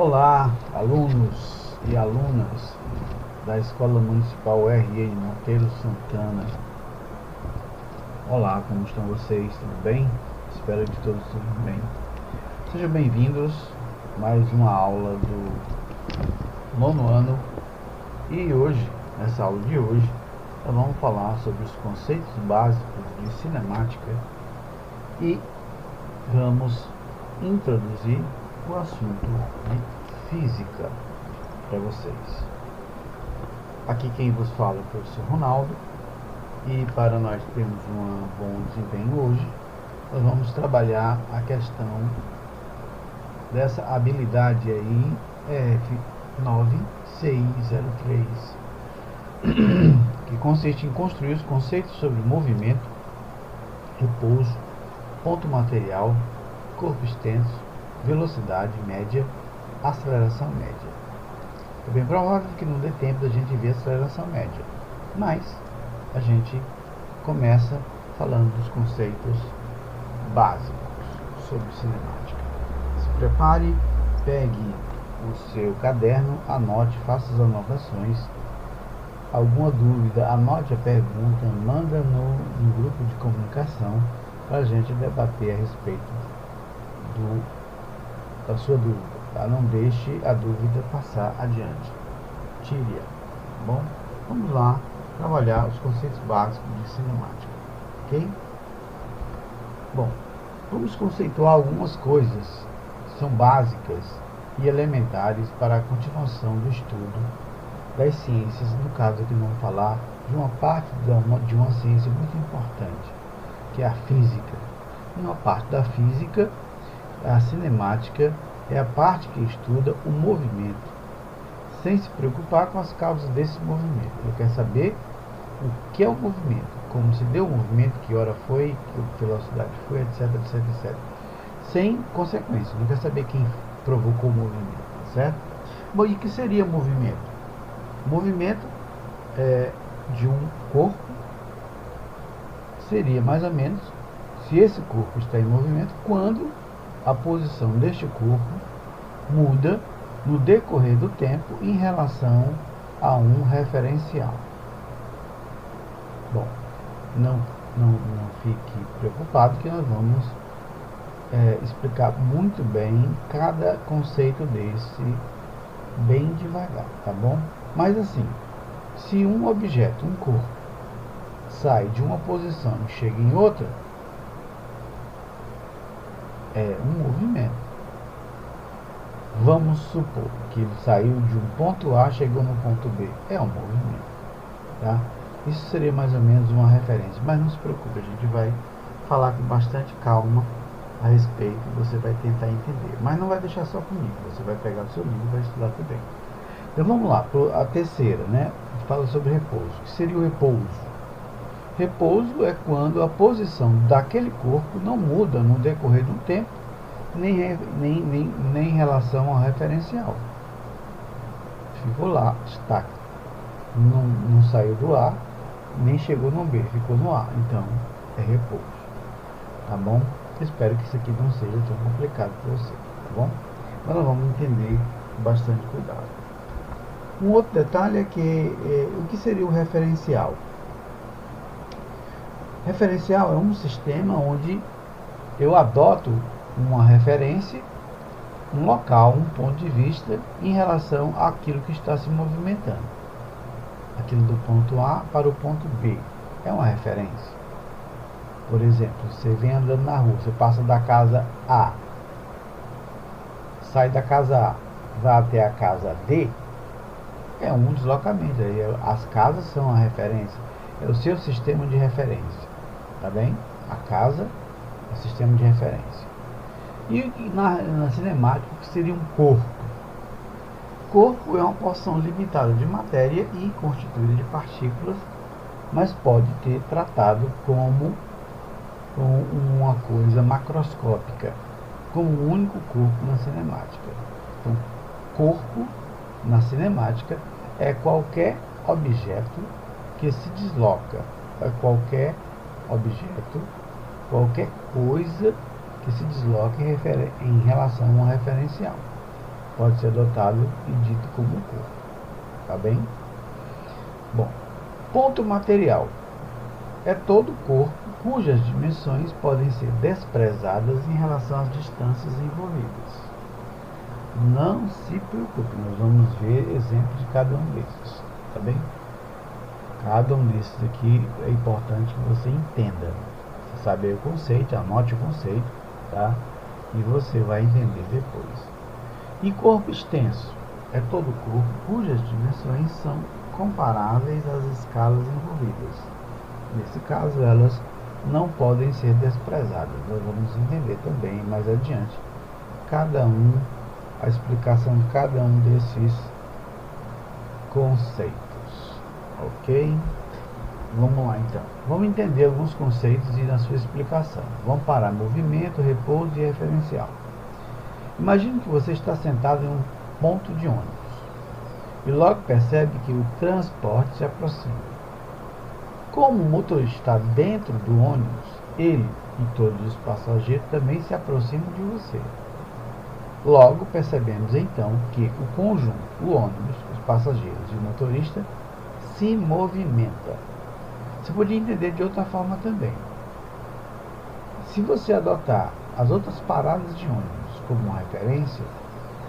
Olá, alunos e alunas da Escola Municipal RN Monteiro Santana. Olá, como estão vocês? Tudo bem? Espero que todos estejam bem. Sejam bem-vindos a mais uma aula do nono ano. E hoje, nessa aula de hoje, nós vamos falar sobre os conceitos básicos de cinemática e vamos introduzir o assunto de física para vocês. Aqui quem vos fala é o professor Ronaldo, e para nós termos um bom desempenho hoje, nós vamos trabalhar a questão dessa habilidade aí, F9603, que consiste em construir os conceitos sobre movimento, repouso, ponto material, corpo extenso, velocidade média, aceleração média. É bem provável que não dê tempo da gente ver a aceleração média, mas a gente começa falando dos conceitos básicos sobre cinemática. Se prepare, pegue o seu caderno, anote, faça as anotações. Alguma dúvida, anote a pergunta, manda no grupo de comunicação para a gente debater a respeito da sua dúvida, tá? Não deixe a dúvida passar adiante, tire-a, tá bom? Vamos lá trabalhar os conceitos básicos de cinemática, ok? Bom, vamos conceituar algumas coisas que são básicas e elementares para a continuação do estudo das ciências. No caso aqui vamos falar de uma parte de uma ciência muito importante, que é a física. E uma parte da física, a cinemática, é a parte que estuda o movimento, sem se preocupar com as causas desse movimento. Ele quer saber o que é o movimento, como se deu o movimento, que hora foi, que velocidade foi, etc, etc, etc. Sem consequência, não quer saber quem provocou o movimento, certo? Bom, e o que seria movimento? Movimento de um corpo seria mais ou menos se esse corpo está em movimento quando a posição deste corpo muda no decorrer do tempo em relação a um referencial. Bom, não fique preocupado que nós vamos explicar muito bem cada conceito desse bem devagar, tá bom? Mas assim, se um objeto, um corpo, sai de uma posição e chega em outra, é um movimento. Vamos supor que ele saiu de um ponto A, chegou no ponto B, é um movimento, tá? Isso seria mais ou menos uma referência, mas não se preocupe, a gente vai falar com bastante calma a respeito, você vai tentar entender, mas não vai deixar só comigo, você vai pegar o seu livro e vai estudar também. Então vamos lá, a terceira, né? Fala sobre repouso. O que seria o repouso? Repouso é quando a posição daquele corpo não muda no decorrer do tempo, nem em relação ao referencial. Ficou lá, está. Não saiu do A, nem chegou no B, ficou no A. Então, é repouso. Tá bom? Espero que isso aqui não seja tão complicado para você, tá bom? Mas nós vamos entender com bastante cuidado. Um outro detalhe é que o que seria o referencial? Referencial é um sistema onde eu adoto uma referência, um local, um ponto de vista em relação àquilo que está se movimentando. Aquilo do ponto A para o ponto B é uma referência. Por exemplo, você vem andando na rua, você passa da casa A, sai da casa A, vai até a casa D, é um deslocamento. As casas são a referência, é o seu sistema de referência, tá bem? A casa é o sistema de referência. E na cinemática, o que seria um corpo? Corpo é uma porção limitada de matéria e constituída de partículas, mas pode ter tratado como uma coisa macroscópica, como um único corpo na cinemática. Então, corpo na cinemática é qualquer objeto que se desloca, é qualquer objeto, qualquer coisa que se desloque em relação a um referencial. pode ser adotado e dito como corpo. Tá bem? Bom, ponto material é todo corpo cujas dimensões podem ser desprezadas em relação às distâncias envolvidas. Não se preocupe, nós vamos ver exemplos de cada um desses, tá bem? Cada um desses aqui é importante que você entenda. Você sabe o conceito, anote o conceito, tá? E você vai entender depois. E corpo extenso é todo corpo cujas dimensões são comparáveis às escalas envolvidas. Nesse caso, elas não podem ser desprezadas. Nós vamos entender também mais adiante a explicação de cada um desses conceitos. Ok? Vamos lá então. Vamos entender alguns conceitos e na sua explicação. Vamos parar movimento, repouso e referencial. Imagine que você está sentado em um ponto de ônibus e logo percebe que o transporte se aproxima. Como o motorista está dentro do ônibus, ele e todos os passageiros também se aproximam de você. Logo percebemos então que o conjunto, o ônibus, os passageiros e o motorista se movimenta. Você podia entender de outra forma também. Se você adotar as outras paradas de ônibus como uma referência,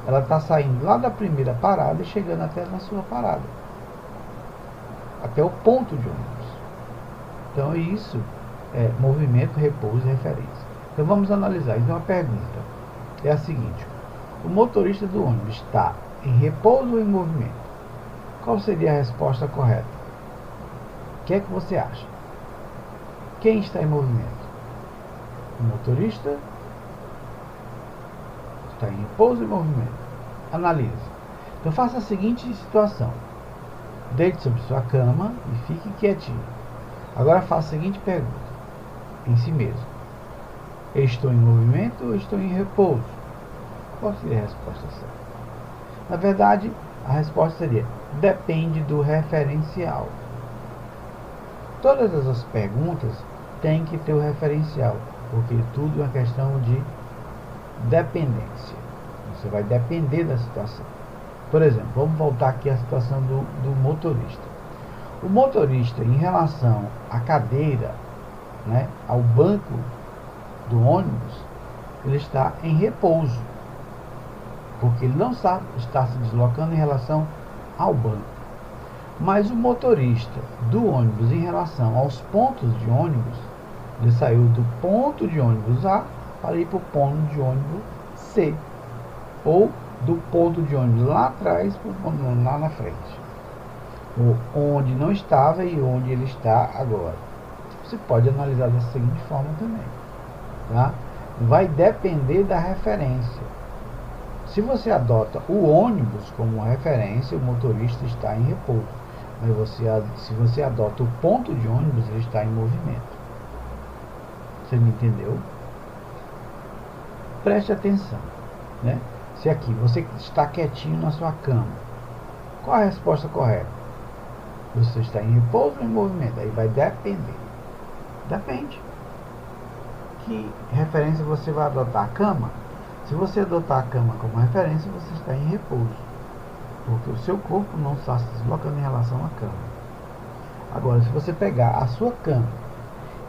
ela está saindo lá da primeira parada e chegando até na sua parada, até o ponto de ônibus. Então isso é movimento, repouso e referência. Então vamos analisar. Então a pergunta é a seguinte: o motorista do ônibus está em repouso ou em movimento? Qual seria a resposta correta? O que é que você acha? Quem está em movimento? O motorista está em repouso ou em movimento? Analise. Então faça a seguinte situação: deite sobre sua cama e fique quietinho. Agora faça a seguinte pergunta em si mesmo: estou em movimento ou estou em repouso? Qual seria a resposta certa? Na verdade, a resposta seria: depende do referencial. Todas as perguntas têm que ter o referencial, porque tudo é uma questão de dependência. Você vai depender da situação. Por exemplo, vamos voltar aqui à situação do motorista. O motorista, em relação à cadeira, né, ao banco do ônibus, ele está em repouso, porque ele não está se deslocando em relação ao banco. Mas o motorista do ônibus, em relação aos pontos de ônibus, ele saiu do ponto de ônibus A para ir para o ponto de ônibus C, ou do ponto de ônibus lá atrás para o ponto lá na frente, ou onde não estava e onde ele está agora. Você pode analisar dessa seguinte forma também, tá? Vai depender da referência. Se você adota o ônibus como referência, o motorista está em repouso. Mas se você adota o ponto de ônibus, ele está em movimento. Você me entendeu? Preste atenção, né? Se aqui você está quietinho na sua cama, qual a resposta correta? Você está em repouso ou em movimento? Aí vai depender. Depende. Que referência você vai adotar? A cama? Se você adotar a cama como referência, você está em repouso, porque o seu corpo não está se deslocando em relação à cama. Agora, se você pegar a sua cama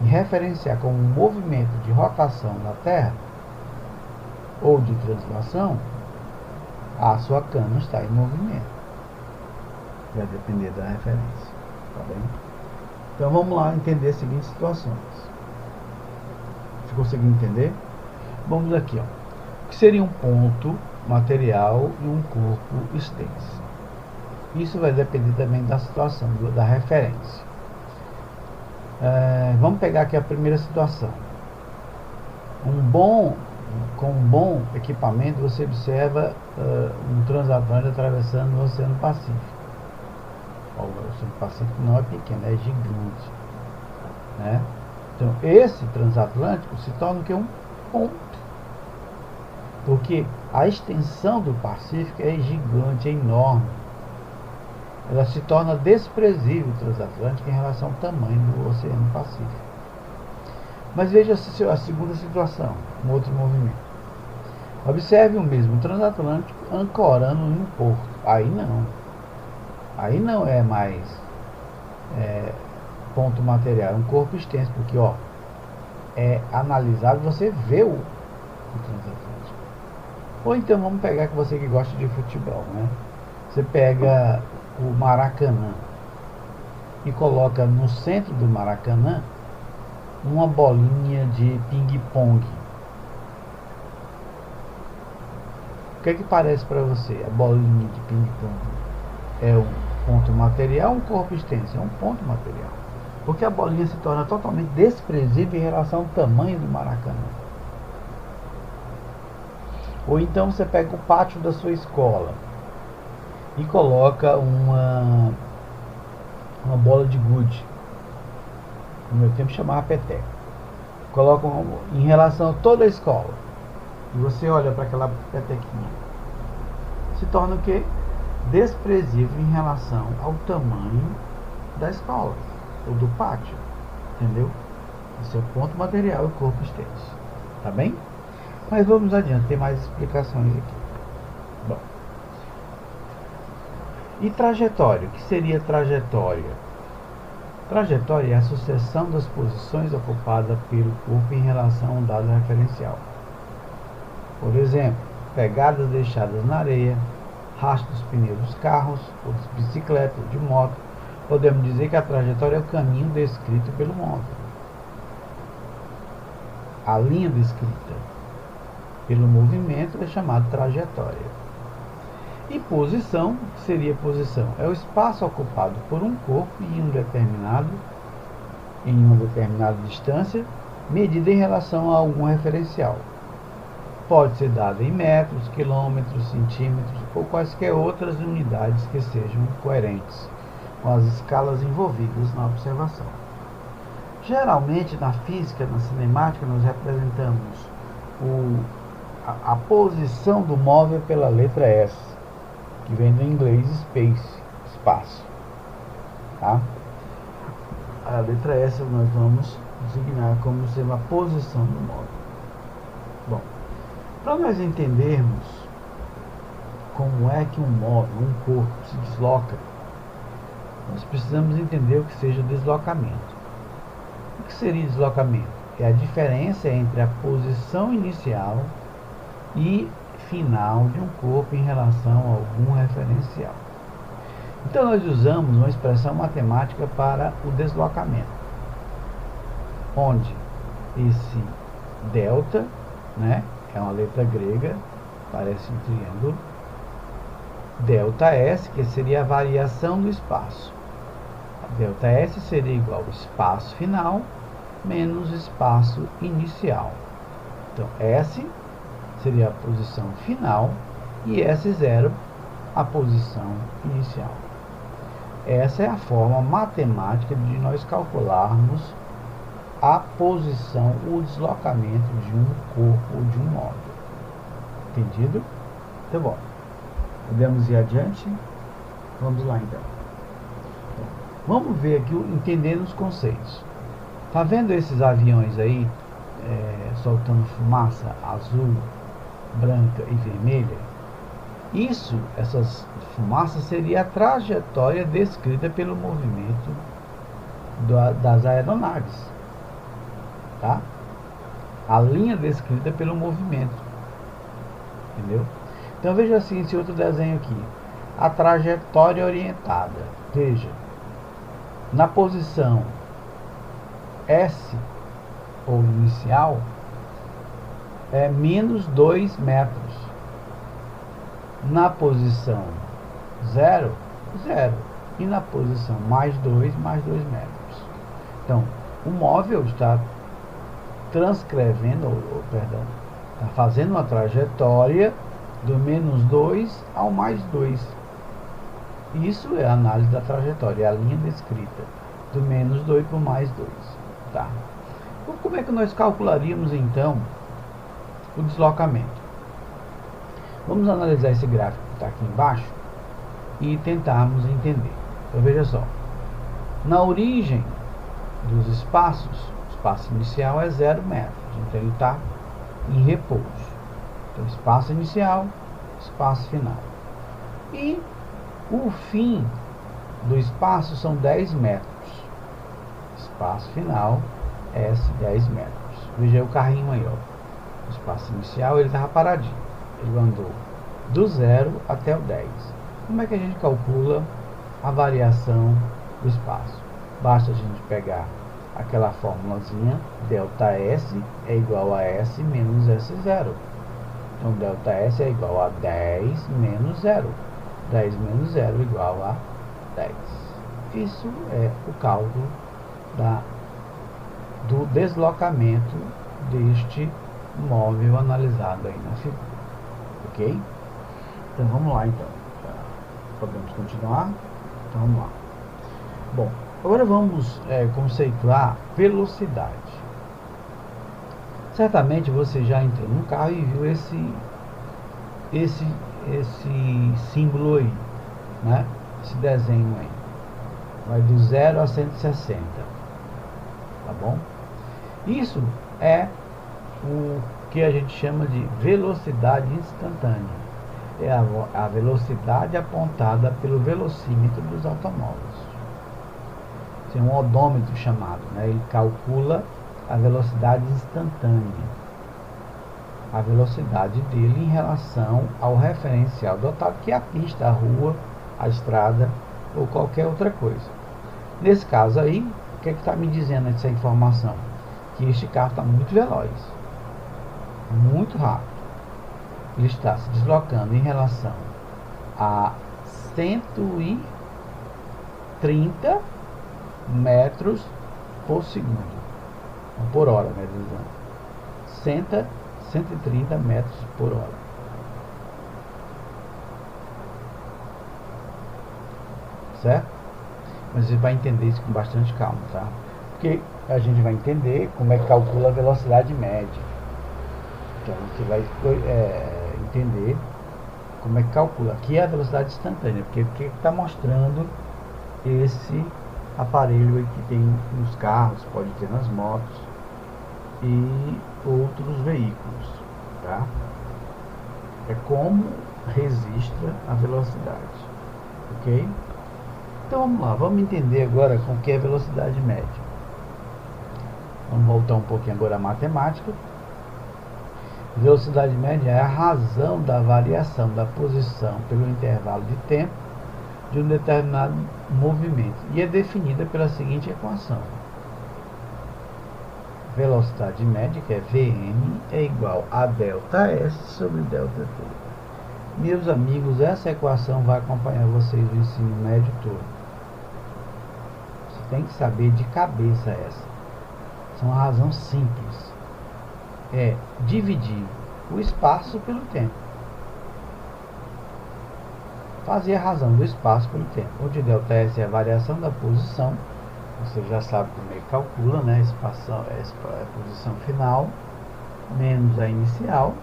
e referenciar como um movimento de rotação da Terra ou de translação, a sua cama está em movimento. Vai depender da referência, tá bem? Então vamos lá entender as seguintes situações. Você conseguiu entender? Vamos aqui, ó. O que seria um ponto material e um corpo extenso? Isso vai depender também da situação, da referência. Vamos pegar aqui a primeira situação. Com um bom equipamento, você observa um transatlântico atravessando o Oceano Pacífico. O Oceano Pacífico não é pequeno, é gigante, né? Então, esse transatlântico se torna o que? Um ponto. Porque a extensão do Pacífico é gigante, é enorme. Ela se torna desprezível o transatlântico em relação ao tamanho do Oceano Pacífico. Mas veja a segunda situação, um outro movimento. Observe o mesmo transatlântico ancorando em um porto. Aí não. Aí não é mais ponto material, é um corpo extenso, porque ó, é analisado, você vê o transatlântico. Ou então vamos pegar que você que gosta de futebol, né? Você pega o Maracanã e coloca no centro do Maracanã uma bolinha de ping-pong. O que é que parece para você? A bolinha de ping-pong é um ponto material ou um corpo extenso? É um ponto material. Porque a bolinha se torna totalmente desprezível em relação ao tamanho do Maracanã. Ou então você pega o pátio da sua escola e coloca uma bola de gude. No meu tempo chamava peteca. Coloca em relação a toda a escola. E você olha para aquela petequinha. Se torna o quê? Desprezível em relação ao tamanho da escola ou do pátio. Entendeu? Esse é o ponto material e o corpo extenso. Tá bem? Mas vamos adiante, tem mais explicações aqui. Bom. E trajetória? O que seria trajetória? Trajetória é a sucessão das posições ocupadas pelo corpo em relação a um dado referencial. Por exemplo, pegadas deixadas na areia, rastro dos pneus dos carros, ou de bicicleta, ou de moto. Podemos dizer que a trajetória é o caminho descrito pelo móvel. A linha descrita pelo movimento é chamada trajetória. E posição, que seria posição? É o espaço ocupado por um corpo em uma determinada distância, medida em relação a algum referencial. Pode ser dada em metros, quilômetros, centímetros ou quaisquer outras unidades que sejam coerentes com as escalas envolvidas na observação. Geralmente, na física, na cinemática, nós representamos a posição do móvel pela letra S, que vem do inglês space, espaço. Tá? A letra S nós vamos designar como sendo a posição do móvel. Bom, para nós entendermos como é que um móvel, um corpo se desloca, nós precisamos entender o que seja deslocamento. O que seria deslocamento? É a diferença entre a posição inicial e final de um corpo em relação a algum referencial. Então nós usamos uma expressão matemática para o deslocamento, onde esse delta, né, é uma letra grega, parece um triângulo, delta S, que seria a variação do espaço. A delta S seria igual ao espaço final menos espaço inicial. Então S seria a posição final e S0 a posição inicial. Essa é a forma matemática de nós calcularmos a posição, o deslocamento de um corpo ou de um móvel. Entendido? Então, bom, podemos ir adiante? Vamos lá então. Vamos ver aqui, entendendo os conceitos. Tá vendo esses aviões aí soltando fumaça azul, branca e vermelha? Essas fumaças seria a trajetória descrita pelo movimento das aeronaves, tá? A linha descrita pelo movimento, entendeu? Então veja assim esse outro desenho aqui, a trajetória orientada. Veja, na posição S ou inicial é menos 2 metros. Na posição 0, 0. E na posição mais 2 metros. Então, o móvel está transcrevendo, está fazendo uma trajetória do menos 2 ao mais 2. Isso é a análise da trajetória, é a linha descrita, do menos 2 para o mais 2. Tá? Então, como é que nós calcularíamos, então, o deslocamento? Vamos analisar esse gráfico que está aqui embaixo e tentarmos entender. Então veja só, na origem dos espaços, o espaço inicial é 0 metros, então ele está em repouso. Então, espaço inicial, espaço final. E o fim do espaço são 10 metros. Espaço final, S, 10 metros. Veja aí o carrinho aí, ó. O espaço inicial, ele estava paradinho. Ele andou do 0 até o 10. Como é que a gente calcula a variação do espaço? Basta a gente pegar aquela fórmulazinha, ΔS é igual a S menos S0. Então, ΔS é igual a 10 menos 0. 10 menos 0 igual a 10. Isso é o cálculo do deslocamento deste móvel analisado aí na figura. Ok? Então, vamos lá, então. Podemos continuar? Então, vamos lá. Bom, agora vamos conceituar velocidade. Certamente você já entrou no carro e viu esse símbolo aí, né? Esse desenho aí. Vai do 0 a 160. Tá bom? Isso é o que a gente chama de velocidade instantânea. É a velocidade apontada pelo velocímetro dos automóveis. Tem um odômetro chamado, né? Ele calcula a velocidade instantânea, a velocidade dele em relação ao referencial dotado, que é a pista, a rua, a estrada ou qualquer outra coisa. Nesse caso aí, o que é que está me dizendo essa informação? Que este carro está muito veloz, muito rápido. Ele está se deslocando em relação a 130 metros por segundo, por hora, né, 130 metros por hora. Certo? Mas você vai entender isso com bastante calma, tá? Porque a gente vai entender como é que calcula a velocidade média. Então você vai entender como é que calcula. Aqui é a velocidade instantânea, porque o que está mostrando esse aparelho aí que tem nos carros, pode ter nas motos e outros veículos, tá? É como registra a velocidade, ok? Então vamos lá, vamos entender agora com o que é velocidade média. Vamos voltar um pouquinho agora à matemática. Velocidade média é a razão da variação da posição pelo intervalo de tempo de um determinado movimento e é definida pela seguinte equação: velocidade média, que é Vm, é igual a ΔS sobre ΔT. Meus amigos, essa equação vai acompanhar vocês no ensino médio todo. Você tem que saber de cabeça essa. É uma razão simples. É dividir o espaço pelo tempo. Fazer a razão do espaço pelo tempo, onde ΔS é a variação da posição. Você já sabe como é que calcula, né? A posição final menos a inicial,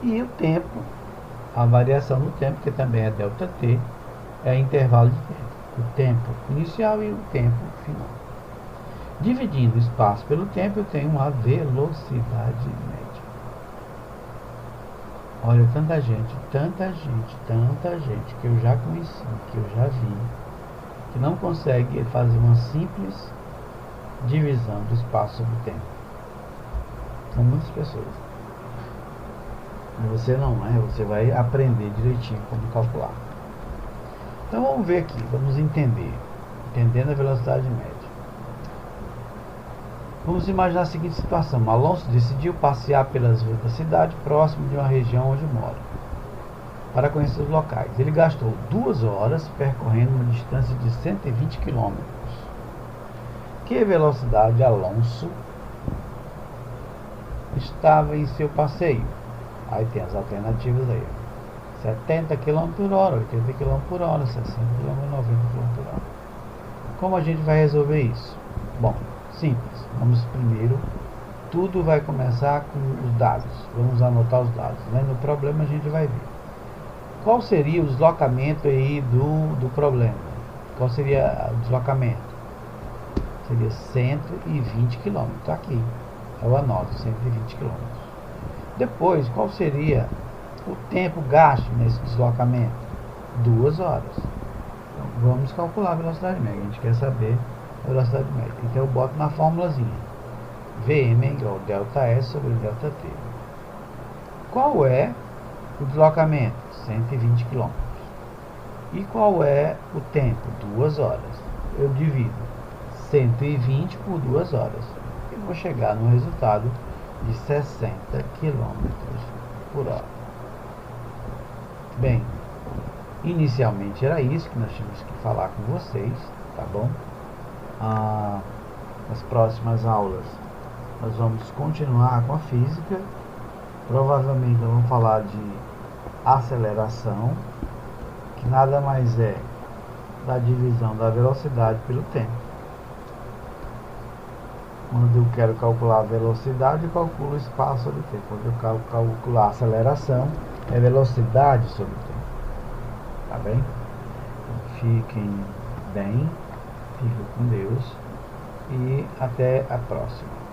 e o tempo, a variação do tempo, que também é ΔT, é intervalo de tempo, o tempo inicial e o tempo final. Dividindo o espaço pelo tempo, eu tenho uma velocidade média. Olha, tanta gente que eu já conheci, que eu já vi, que não consegue fazer uma simples divisão do espaço sobre o tempo. São muitas pessoas. Mas você não é, você vai aprender direitinho como calcular. Então vamos ver aqui, vamos entender. Entendendo a velocidade média. Vamos imaginar a seguinte situação: Alonso decidiu passear pelas ruas da cidade próximo de uma região onde mora, para conhecer os locais. Ele gastou 2 horas percorrendo uma distância de 120 km. Que velocidade Alonso estava em seu passeio? Aí tem as alternativas aí: 70 km por hora, 80 km por hora, 60 km, 90 km por hora. Como a gente vai resolver isso? Bom, simples. Vamos primeiro, tudo vai começar com os dados. Vamos anotar os dados, né? No problema a gente vai ver qual seria o deslocamento aí do problema. Qual seria o deslocamento? Seria 120 km. Aqui eu anoto 120 km. Depois, qual seria o tempo gasto nesse deslocamento? 2 horas. Então, vamos calcular a velocidade média. A gente quer saber a velocidade média. Então eu boto na formulazinha. Vm é igual a ΔS sobre ΔT. Qual é o deslocamento? 120 km. E qual é o tempo? 2 horas. Eu divido 120 por 2 horas. E vou chegar no resultado de 60 km por hora. Bem, inicialmente era isso que nós tínhamos que falar com vocês, tá bom? Nas próximas aulas nós vamos continuar com a física. Provavelmente nós vamos falar de aceleração, que nada mais é da divisão da velocidade pelo tempo. Quando eu quero calcular a velocidade, eu calculo o espaço sobre o tempo. Quando eu quero calcular a aceleração, é velocidade sobre o tempo. Tá bem? Então, fiquem bem, fiquem com Deus e até a próxima.